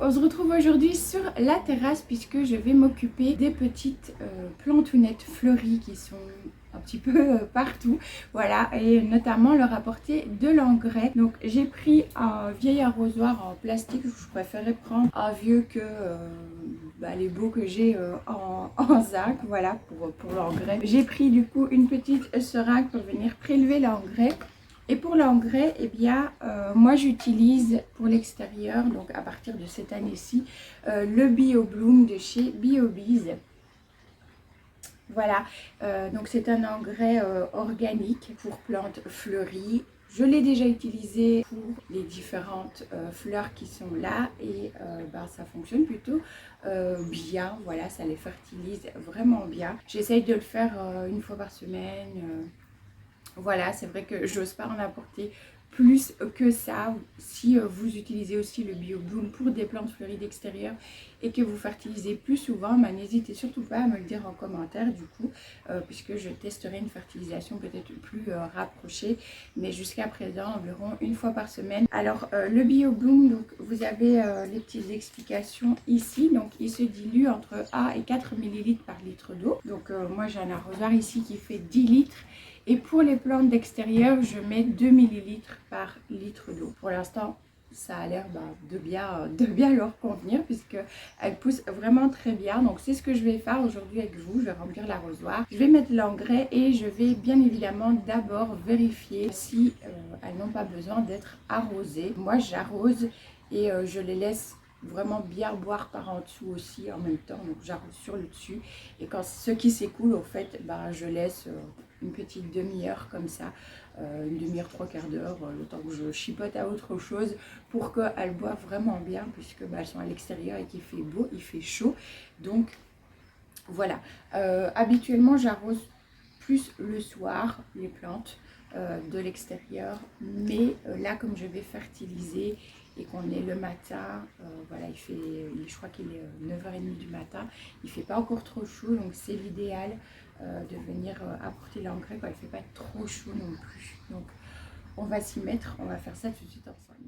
On se retrouve aujourd'hui sur la terrasse puisque je vais m'occuper des petites plantounettes fleuries qui sont un petit peu partout, voilà, et notamment leur apporter de l'engrais. Donc j'ai pris un vieil arrosoir en plastique, je préférais prendre un vieux que les beaux que j'ai en zinc, voilà, pour l'engrais. J'ai pris du coup une petite seringue pour venir prélever l'engrais. Et pour l'engrais, eh bien, moi j'utilise pour l'extérieur, donc à partir de cette année-ci, le Bio Bloom de chez BioBees. Voilà, donc c'est un engrais organique pour plantes fleuries. Je l'ai déjà utilisé pour les différentes fleurs qui sont là et ça fonctionne plutôt bien. Voilà, ça les fertilise vraiment bien. J'essaye de le faire une fois par semaine. Voilà, c'est vrai que j'ose pas en apporter plus que ça. Si vous utilisez aussi le Bio Bloom pour des plantes fleuries d'extérieur et que vous fertilisez plus souvent, n'hésitez surtout pas à me le dire en commentaire du coup, puisque je testerai une fertilisation peut-être plus rapprochée, mais jusqu'à présent environ une fois par semaine. Alors le Bio Bloom, donc vous avez les petites explications ici. Donc il se dilue entre 1 et 4 ml par litre d'eau. Donc moi j'ai un arrosoir ici qui fait 10 litres. Et pour les plantes d'extérieur, je mets 2 ml par litre d'eau. Pour l'instant, ça a l'air de bien leur convenir puisqu'elles poussent vraiment très bien. Donc c'est ce que je vais faire aujourd'hui avec vous. Je vais remplir l'arrosoir. Je vais mettre l'engrais et je vais bien évidemment d'abord vérifier si elles n'ont pas besoin d'être arrosées. Moi, j'arrose et je les laisse vraiment bien boire par en dessous aussi en même temps, donc j'arrose sur le dessus et quand ce qui s'écoule au fait je laisse une petite demi-heure comme ça, une demi-heure, trois quarts d'heure, le temps que je chipote à autre chose pour qu'elles boivent vraiment bien puisque elles sont à l'extérieur et qu'il fait beau, il fait chaud, donc voilà. Habituellement j'arrose plus le soir les plantes de l'extérieur, mais là comme je vais fertiliser et qu'on est le matin, voilà, je crois qu'il est 9h30 du matin, il fait pas encore trop chaud, donc c'est l'idéal de venir apporter l'engrais quand il fait pas trop chaud non plus. Donc on va s'y mettre, on va faire ça tout de suite ensemble.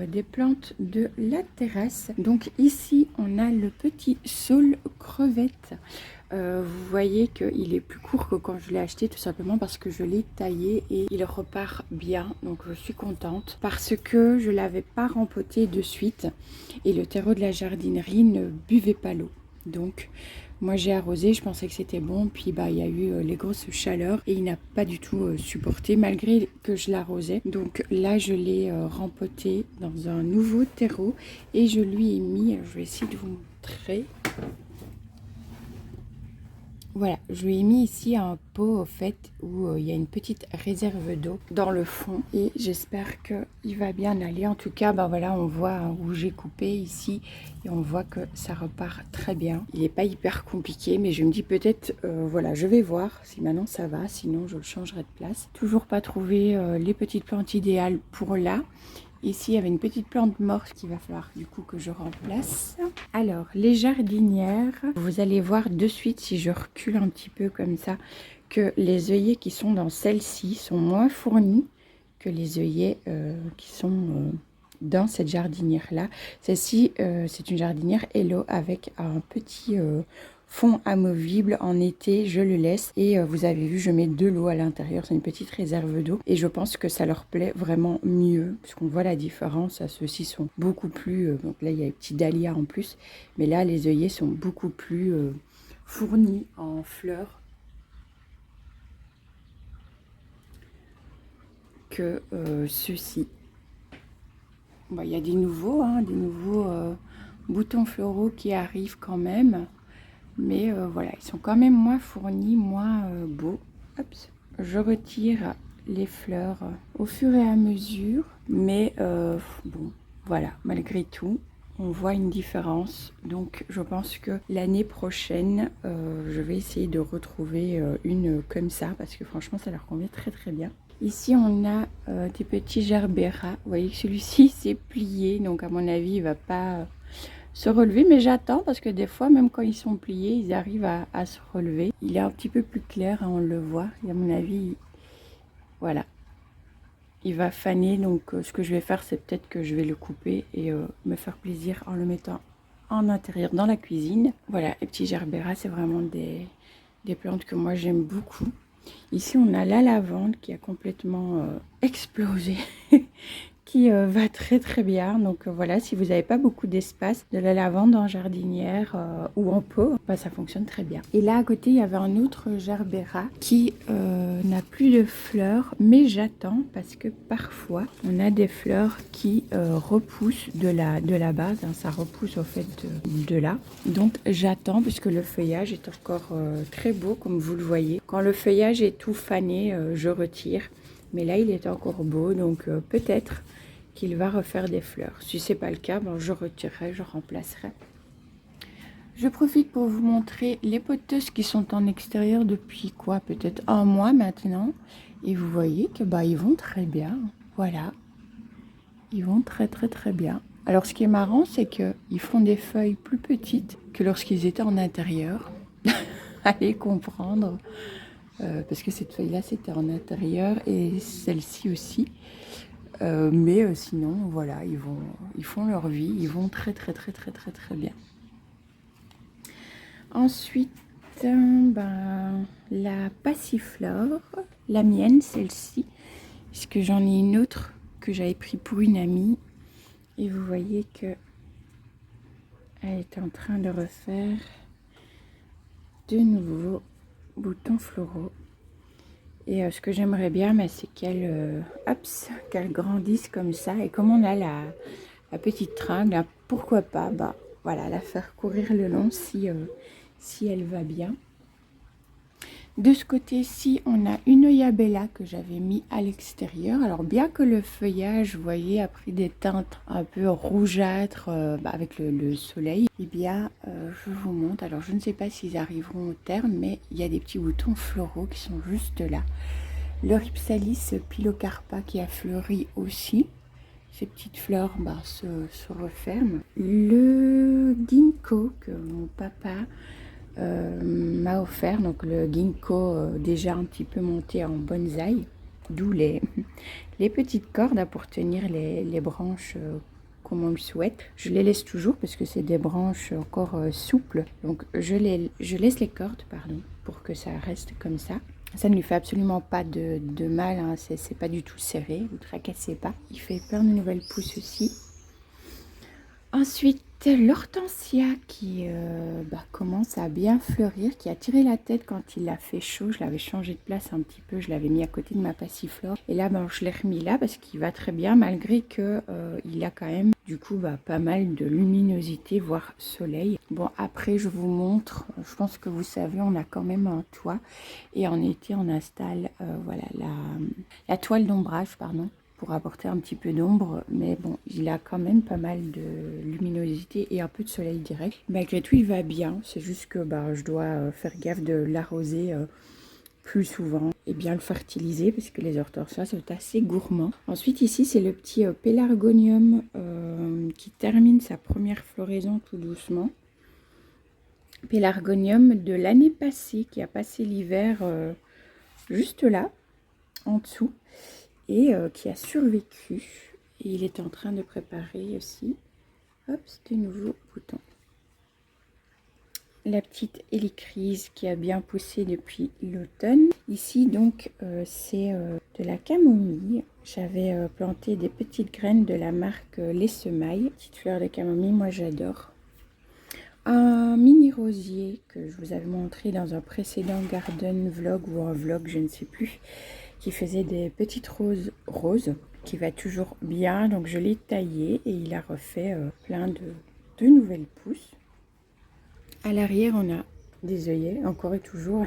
Des plantes de la terrasse. Donc ici on a le petit saule crevette. Vous voyez qu'il est plus court que quand je l'ai acheté, tout simplement parce que je l'ai taillé et il repart bien, donc je suis contente parce que je l'avais pas rempoté de suite et le terreau de la jardinerie ne buvait pas l'eau. Donc Moi j'ai arrosé, je pensais que c'était bon, puis bah il y a eu les grosses chaleurs et il n'a pas du tout supporté malgré que je l'arrosais. Donc là je l'ai rempoté dans un nouveau terreau et je lui ai mis, je vais essayer de vous montrer. Voilà, je lui ai mis ici un pot au fait où il y a une petite réserve d'eau dans le fond et j'espère qu'il va bien aller. En tout cas, bah voilà, on voit où j'ai coupé ici et on voit que ça repart très bien. Il n'est pas hyper compliqué, mais je me dis peut-être, voilà, je vais voir si maintenant ça va, sinon je le changerai de place. Toujours pas trouvé les petites plantes idéales pour là. Ici, il y avait une petite plante morte qu'il va falloir du coup que je remplace. Alors, les jardinières, vous allez voir de suite si je recule un petit peu comme ça, que les œillets qui sont dans celle-ci sont moins fournis que les œillets qui sont dans cette jardinière-là. Celle-ci, c'est une jardinière Hello avec un petit fond amovible. En été, je le laisse et vous avez vu, je mets de l'eau à l'intérieur. C'est une petite réserve d'eau et je pense que ça leur plaît vraiment mieux puisqu'on voit la différence. Ceux-ci sont beaucoup plus... donc là, il y a les petits dahlias en plus, mais là, les œillets sont beaucoup plus fournis en fleurs que ceux-ci. Bon, il y a des nouveaux boutons floraux qui arrivent quand même. Mais voilà, ils sont quand même moins fournis, moins beaux. Hop, je retire les fleurs au fur et à mesure. Mais bon, voilà, malgré tout, on voit une différence. Donc je pense que l'année prochaine, je vais essayer de retrouver une comme ça. Parce que franchement, ça leur convient très très bien. Ici, on a des petits gerbera. Vous voyez que celui-ci s'est plié. Donc à mon avis, il ne va pas... se relever, mais j'attends parce que des fois, même quand ils sont pliés, ils arrivent à se relever. Il est un petit peu plus clair, hein, on le voit, et à mon avis, voilà, il va faner. Donc ce que je vais faire, c'est peut-être que je vais le couper et me faire plaisir en le mettant en intérieur dans la cuisine. Voilà, les petits gerbera, c'est vraiment des plantes que moi j'aime beaucoup. Ici, on a la lavande qui a complètement explosé. Qui va très très bien. Donc voilà, si vous n'avez pas beaucoup d'espace, de la lavande en jardinière ou en pot, bah, ça fonctionne très bien. Et là à côté, il y avait un autre gerbera qui n'a plus de fleurs, mais j'attends parce que parfois on a des fleurs qui repoussent de la base, hein, ça repousse au fait de là. Donc j'attends puisque le feuillage est encore très beau comme vous le voyez. Quand le feuillage est tout fané, je retire. Mais là, il est encore beau, donc peut-être qu'il va refaire des fleurs. Si ce n'est pas le cas, bon, je retirerai, je remplacerai. Je profite pour vous montrer les poteuses qui sont en extérieur depuis quoi? Peut-être un mois maintenant. Et vous voyez que bah, ils vont très bien. Voilà. Ils vont très très très bien. Alors ce qui est marrant, c'est qu'ils font des feuilles plus petites que lorsqu'ils étaient en intérieur. Allez comprendre. Parce que cette feuille là c'était en intérieur et celle-ci aussi mais sinon voilà, ils font leur vie, ils vont très très très très très très bien. Ensuite la passiflore, la mienne, celle-ci, puisque j'en ai une autre que j'avais pris pour une amie et vous voyez que elle est en train de refaire de nouveaux boutons floraux. Et ce que j'aimerais bien, c'est qu'elle grandisse comme ça. Et comme on a la petite tringle, là, pourquoi pas voilà, la faire courir le long si elle va bien. De ce côté-ci, on a une Oyabella que j'avais mis à l'extérieur. Alors bien que le feuillage, vous voyez, a pris des teintes un peu rougeâtres avec le soleil, eh bien, je vous montre. Alors je ne sais pas s'ils arriveront au terme, mais il y a des petits boutons floraux qui sont juste là. Le Rhipsalis pilocarpa qui a fleuri aussi. Ces petites fleurs se referment. Le ginkgo que mon papa m'a offert, donc le ginkgo déjà un petit peu monté en bonsaï, d'où les petites cordes pour tenir les branches comme on le souhaite. Je les laisse toujours parce que c'est des branches encore souples, donc je laisse les cordes pour que ça reste comme ça. Ça ne lui fait absolument pas de mal, hein. C'est pas du tout serré, vous ne tracassez pas. Il fait plein de nouvelles pousses aussi. Ensuite, l'hortensia qui commence à bien fleurir, qui a tiré la tête quand il a fait chaud. Je l'avais changé de place un petit peu, je l'avais mis à côté de ma passiflore. Et là, je l'ai remis là parce qu'il va très bien, malgré que il a quand même du coup pas mal de luminosité, voire soleil. Bon, après, je vous montre, je pense que vous savez, on a quand même un toit. Et en été, on installe voilà, la toile d'ombrage, pardon, pour apporter un petit peu d'ombre, mais bon, il a quand même pas mal de luminosité et un peu de soleil direct. Malgré tout, il va bien, c'est juste que je dois faire gaffe de l'arroser plus souvent et bien le fertiliser parce que les hortensias sont assez gourmands. Ensuite, ici, c'est le petit pélargonium qui termine sa première floraison tout doucement. Pélargonium de l'année passée qui a passé l'hiver juste là, en dessous, et qui a survécu. Et il est en train de préparer aussi, hop, de nouveaux boutons. La petite hélicryse qui a bien poussé depuis l'automne. Ici donc c'est de la camomille. J'avais planté des petites graines de la marque Les Semailles. Petite fleur de camomille, moi j'adore. Un mini rosier que je vous avais montré dans un précédent garden vlog ou un vlog, je ne sais plus, qui faisait des petites roses roses, qui va toujours bien. Donc je l'ai taillé et il a refait plein de nouvelles pousses. À l'arrière, on a des œillets, encore et toujours.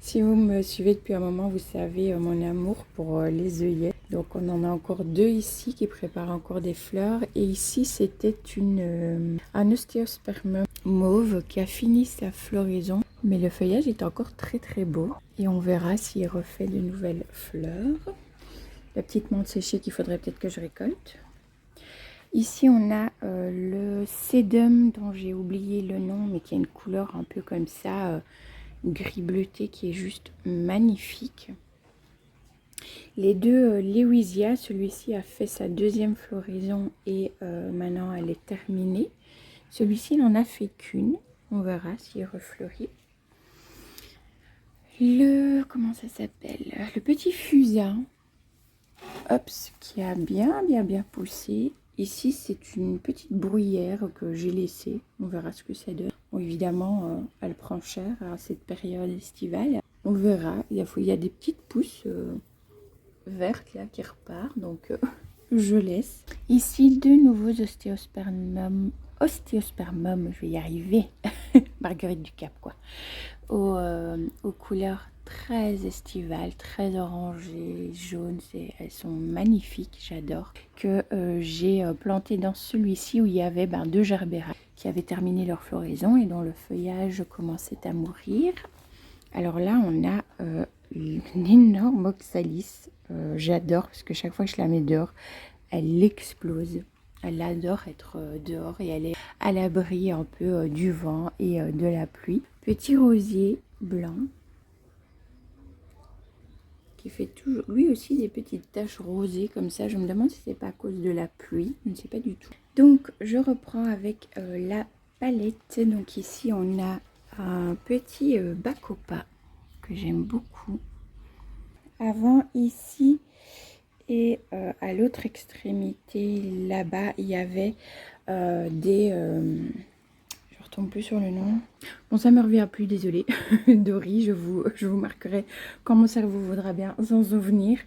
Si vous me suivez depuis un moment, vous savez mon amour pour les œillets. Donc on en a encore deux ici qui préparent encore des fleurs. Et ici, c'était un ostéospermum mauve qui a fini sa floraison. Mais le feuillage est encore très très beau. Et on verra s'il refait de nouvelles fleurs. La petite menthe séchée qu'il faudrait peut-être que je récolte. Ici, on a le sédum dont j'ai oublié le nom, mais qui a une couleur un peu comme ça, gris bleuté, qui est juste magnifique. Les deux Lewisia, celui-ci a fait sa deuxième floraison et maintenant elle est terminée. Celui-ci, il n'en a fait qu'une. On verra s'il refleurit. Comment ça s'appelle? Le petit fusain, Hops, qui a bien poussé. Ici, c'est une petite bruyère que j'ai laissée. On verra ce que ça donne. Bon, évidemment, elle prend cher à cette période estivale. On verra. Il y a des petites pousses vertes là qui repartent. Donc, je laisse. Ici, de nouveaux ostéospermum. Ostéospermum, je vais y arriver. Marguerite du Cap, quoi. Aux couleurs très estivales, très orangées, jaunes, elles sont magnifiques, j'adore. Que j'ai planté dans celui-ci où il y avait deux gerbéras qui avaient terminé leur floraison et dont le feuillage commençait à mourir. Alors là, on a une énorme oxalis. J'adore parce que chaque fois que je la mets dehors, elle explose. Elle adore être dehors et elle est à l'abri un peu du vent et de la pluie. Petit rosier blanc qui fait toujours lui aussi des petites taches rosées comme ça. Je me demande si c'est pas à cause de la pluie. Je ne sais pas du tout. Donc je reprends avec la palette. Donc ici on a un petit bacopa que j'aime beaucoup. Avant ici et à l'autre extrémité là-bas il y avait je retombe plus sur le nom. Bon, ça me revient plus, désolée. Dory, je vous marquerai quand mon cerveau voudra bien s'en souvenir.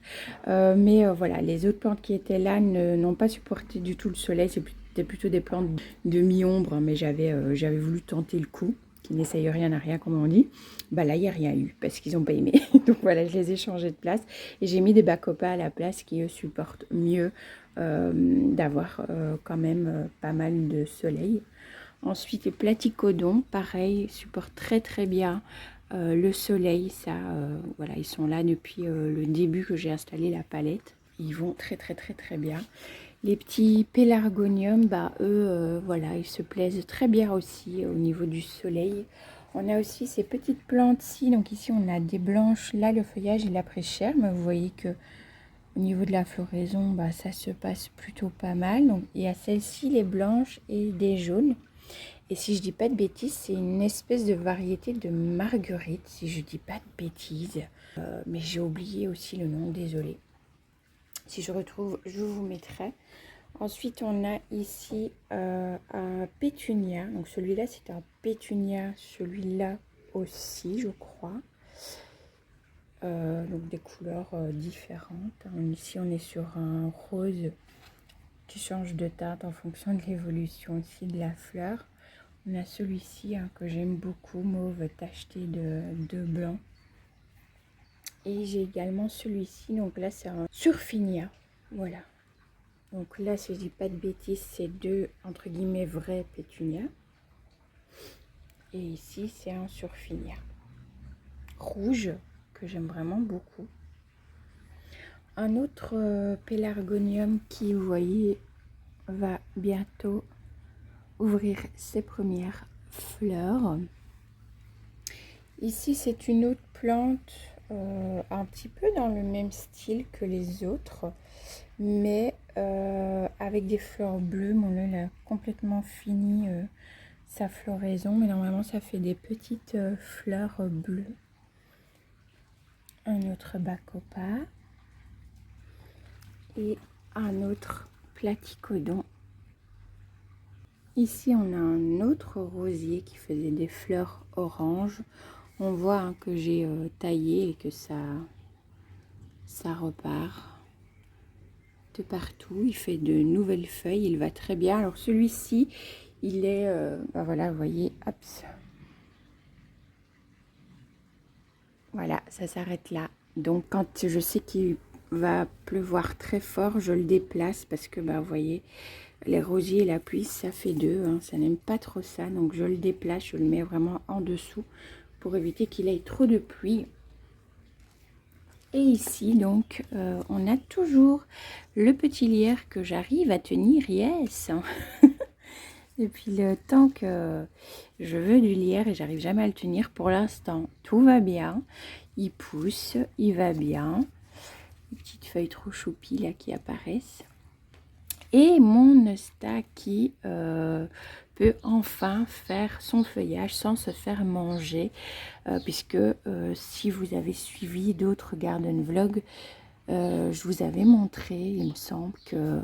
Mais voilà, les autres plantes qui étaient là n'ont pas supporté du tout le soleil. C'était plutôt des plantes de mi-ombre, mais j'avais voulu tenter le coup. Qui n'essayent rien à rien, comme on dit. Là, il n'y a rien eu parce qu'ils n'ont pas aimé. Donc voilà, je les ai changés de place. Et j'ai mis des bacopas à la place qui, eux, supportent mieux d'avoir quand même pas mal de soleil. Ensuite, les platycodons, pareil, supportent très très bien le soleil. Ça, voilà, ils sont là depuis le début que j'ai installé la palette. Ils vont très bien. Les petits pélargoniums, eux, voilà, ils se plaisent très bien aussi au niveau du soleil. On a aussi ces petites plantes-ci. Donc ici, on a des blanches. Là, le feuillage, il a pris cher, mais vous voyez que au niveau de la floraison, ça se passe plutôt pas mal. Donc, il y a celle-ci, les blanches et des jaunes. Et si je dis pas de bêtises, c'est une espèce de variété de marguerite, si je dis pas de bêtises. Mais j'ai oublié aussi le nom, désolée. Si je retrouve, je vous mettrai. Ensuite, on a ici un pétunia. Donc celui-là, c'est un pétunia. Celui-là aussi, je crois. Donc des couleurs différentes. Ici, on est sur un rose qui change de teinte en fonction de l'évolution aussi de la fleur. On a celui-ci que j'aime beaucoup, mauve tacheté de blanc. Et j'ai également celui-ci. Donc là, c'est un surfinia. Voilà. Donc là, si je dis pas de bêtises, c'est deux, entre guillemets, vrais pétunias. Et ici, c'est un surfinia rouge que j'aime vraiment beaucoup. Un autre pélargonium qui, vous voyez, va bientôt ouvrir ses premières fleurs. Ici, c'est une autre plante un petit peu dans le même style que les autres, mais avec des fleurs bleues. Mon œil a complètement fini sa floraison, mais normalement ça fait des petites fleurs bleues. Un autre bacopa et un autre platycodon. Ici on a un autre rosier qui faisait des fleurs oranges. On voit que j'ai taillé et que ça repart de partout. Il fait de nouvelles feuilles, il va très bien. Alors celui-ci, il est, voilà, vous voyez, hop. Voilà, ça s'arrête là. Donc quand je sais qu'il va pleuvoir très fort, je le déplace parce que, vous voyez, les rosiers et la pluie, ça fait deux. Ça n'aime pas trop ça. Donc je le déplace, je le mets vraiment en dessous pour éviter qu'il ait trop de pluie. Et ici, donc, on a toujours le petit lierre que j'arrive à tenir, yes. Depuis le temps que je veux du lierre et j'arrive jamais à le tenir. Pour l'instant, tout va bien. Il pousse, il va bien. Les petites feuilles trop choupies là qui apparaissent. Et mon Eusta qui peut enfin faire son feuillage sans se faire manger. Puisque si vous avez suivi d'autres garden vlogs, je vous avais montré, il me semble que...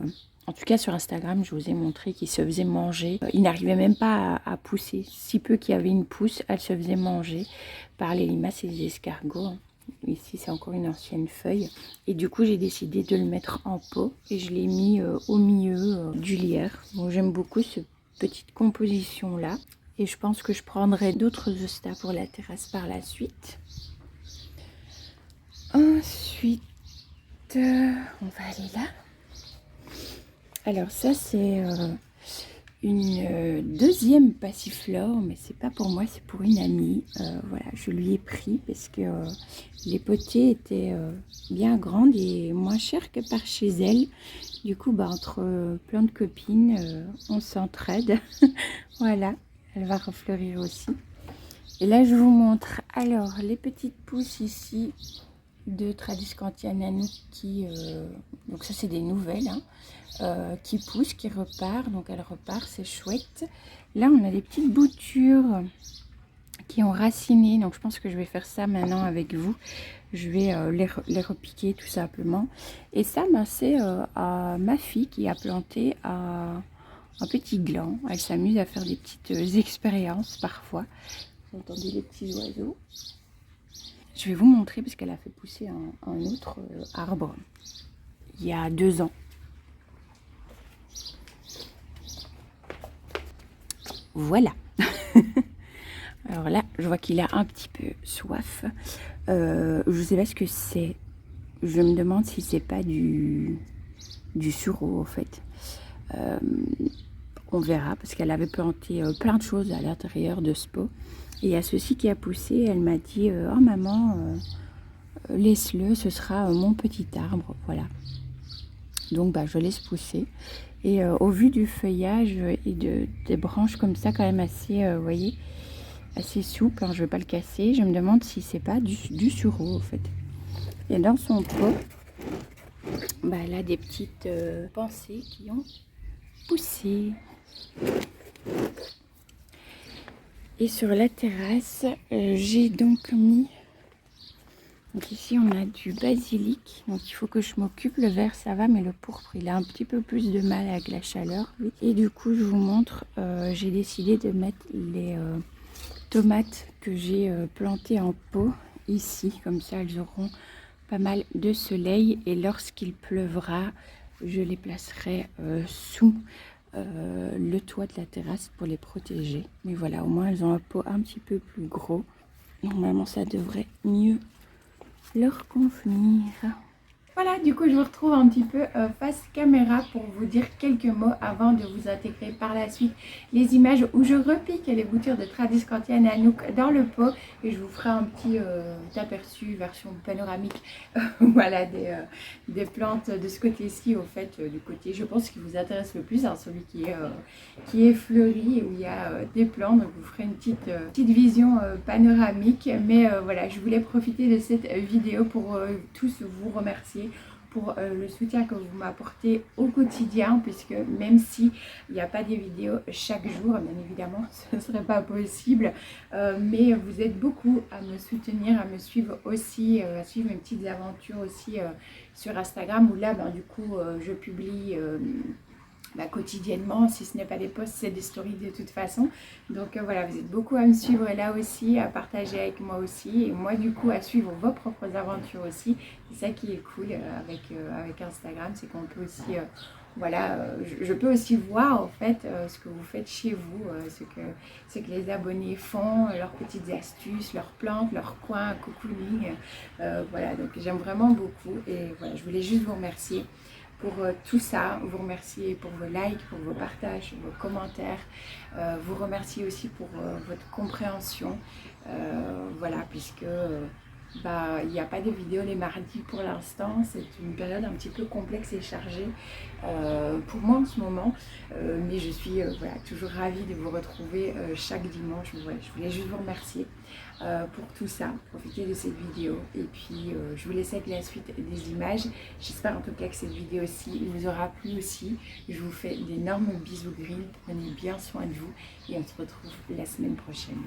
En tout cas sur Instagram, je vous ai montré qu'il se faisait manger. Il n'arrivait même pas à pousser. Si peu qu'il y avait une pousse, elle se faisait manger par les limaces et les escargots. Ici, c'est encore une ancienne feuille. Et du coup, j'ai décidé de le mettre en pot. Et je l'ai mis au milieu du lierre. Donc, j'aime beaucoup cette petite composition-là. Et je pense que je prendrai d'autres Eusta pour la terrasse par la suite. Ensuite, on va aller là. Alors ça, c'est une deuxième passiflore, mais c'est pas pour moi, c'est pour une amie. Voilà, je lui ai pris parce que les potiers étaient bien grandes et moins chères que par chez elle. Du coup, entre plein de copines, on s'entraide. Voilà, elle va refleurir aussi. Et là, je vous montre alors les petites pousses ici de Tradescantia Nano qui, donc ça c'est des nouvelles, qui poussent, qui repart. Donc elle repart, c'est chouette. Là on a des petites boutures qui ont raciné, donc je pense que je vais faire ça maintenant avec vous. Je vais les repiquer tout simplement. Et ça, c'est ma fille qui a planté un petit gland. Elle s'amuse à faire des petites expériences parfois. Vous entendez les petits oiseaux. Je vais vous montrer parce qu'elle a fait pousser un autre arbre il y a 2 ans. Voilà. Alors là, je vois qu'il a un petit peu soif. Je ne sais pas ce que c'est. Je me demande si c'est pas du sureau en fait. On verra parce qu'elle avait planté plein de choses à l'intérieur de ce pot. Et il y a ceci qui a poussé. Elle m'a dit oh maman, laisse-le, ce sera mon petit arbre. Voilà. Donc je laisse pousser. Et au vu du feuillage et des branches comme ça, quand même assez, vous voyez, assez souple, je ne vais pas le casser. Je me demande si c'est pas du sureau en fait. Et dans son pot, elle a des petites pensées qui ont poussé. Et sur la terrasse, j'ai donc mis Donc ici on a du basilic, donc il faut que je m'occupe. Le vert ça va, mais le pourpre il a un petit peu plus de mal avec la chaleur. Oui. Et du coup je vous montre, j'ai décidé de mettre les tomates que j'ai plantées en pot ici, comme ça elles auront pas mal de soleil, et lorsqu'il pleuvra je les placerai sous le toit de la terrasse pour les protéger. Mais voilà, au moins elles ont un pot un petit peu plus gros. Normalement ça devrait mieux leur convenir. Voilà, du coup je vous retrouve un petit peu face caméra pour vous dire quelques mots avant de vous intégrer par la suite les images où je repique les boutures de Tradis Cortiane et Anouk dans le pot, et je vous ferai un petit aperçu version panoramique voilà, des plantes de ce côté-ci, au fait du côté je pense qui vous intéresse le plus, hein, celui qui est fleuri et où il y a des plantes. Donc je vous ferai une petite vision panoramique, mais voilà, je voulais profiter de cette vidéo pour tous vous remercier pour le soutien que vous m'apportez au quotidien, puisque même si il n'y a pas des vidéos chaque jour, bien évidemment ce ne serait pas possible, mais vous êtes beaucoup à me soutenir, à me suivre aussi, à suivre mes petites aventures aussi sur Instagram, où là du coup je publie quotidiennement. Si ce n'est pas des posts, c'est des stories de toute façon. Donc voilà, vous êtes beaucoup à me suivre là aussi, à partager avec moi aussi, et moi du coup à suivre vos propres aventures aussi. C'est ça qui est cool avec Instagram, c'est qu'on peut aussi voilà, je peux aussi voir en fait ce que vous faites chez vous, ce que les abonnés font, leurs petites astuces, leurs plantes, leurs coins cocooning, voilà, donc j'aime vraiment beaucoup, et voilà, je voulais juste vous remercier pour tout ça, vous remercier pour vos likes, pour vos partages, vos commentaires, vous remercier aussi pour votre compréhension, voilà, puisque il n'y a pas de vidéo les mardis pour l'instant, c'est une période un petit peu complexe et chargée pour moi en ce moment, mais je suis voilà, toujours ravie de vous retrouver chaque dimanche. Voilà, je voulais juste vous remercier pour tout ça, profiter de cette vidéo, et puis je vous laisse avec la suite des images. J'espère en tout cas que cette vidéo-ci vous aura plu aussi. Je vous fais d'énormes bisous green, prenez bien soin de vous et on se retrouve la semaine prochaine.